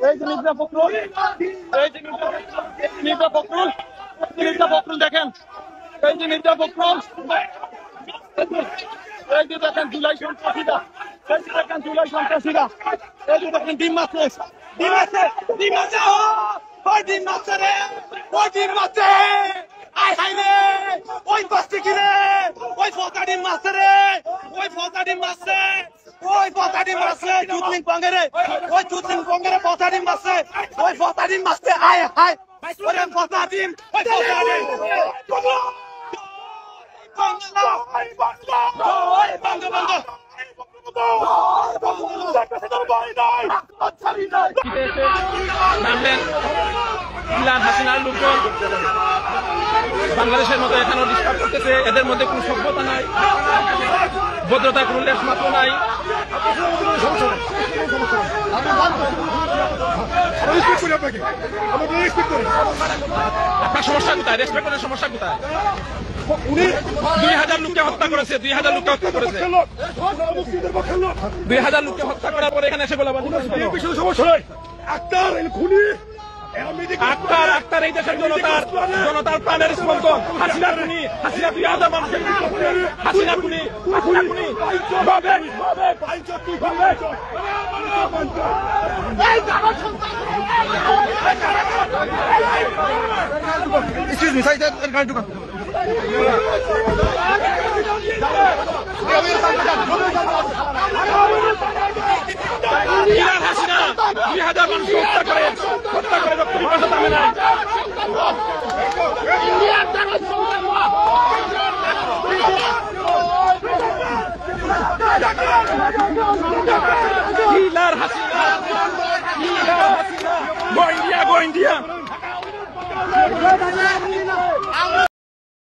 এই যে মির্জা ফখরুল, এই যে মির্জা ফখরুল, মির্জা ফখরুল দেখেন, এই যে মির্জা ফখরুল, এই যে দেখেন জুলাই সন্ত্রাসীরা, এই যে দেখেন জুলাই সন্ত্রাসীরা, এই যে দেখেন ডিম মারছে, ডিম মারছে, ডিম মারছে, ওই ডিম মারছে রে, ওই ডিম মারছে, আয় হায় রে, ওই বাচ্চা কি রে, ওই ফোকা ডিম মারছে রে, ওই ফোকা ডিম মারছে, ওই ফোকা ডিম মারছে, চুতলিং পঙ্গেরে, ওই চুতলিং পঙ্গেরে ফোকা ডিম মারছে, ওই ফোকা ডিম মারছে, আয় হায়, ওরে ফোকা ডিম, ওই ফোকা ডিম, নামলেন ইমরান হাসিনার লোকজন বাংলাদেশের মতো এখানেও ডিস্টার্ব করতেছে। এদের মধ্যে কোনো সভ্যতা নাই, ভদ্রতা কোনো লেশ মাত্র নাই। আপনার সমস্যা কোথায়? রেসপেক্ট করার সমস্যা কোথায়? 2000 লোককে হত্যা করেছে, 2000 লোককে হত্যা করেছে, 2000 লোককে হত্যা করার পরে এখানে এসে গোলাবারুদ সমস্যা নয়। আক্তার এই দেশের জনতার প্রাণের স্পন্দন। হাসিনা খুনি, হাসিনা 2000 মানুষের হাসিনা খুনি, হাসিনা খুনি। Excuse me, sir, can I do Imran Hasina 2000 মানুষকে হত্যা করে রক্ত পিপাসা থামে নাই। Go India, go India.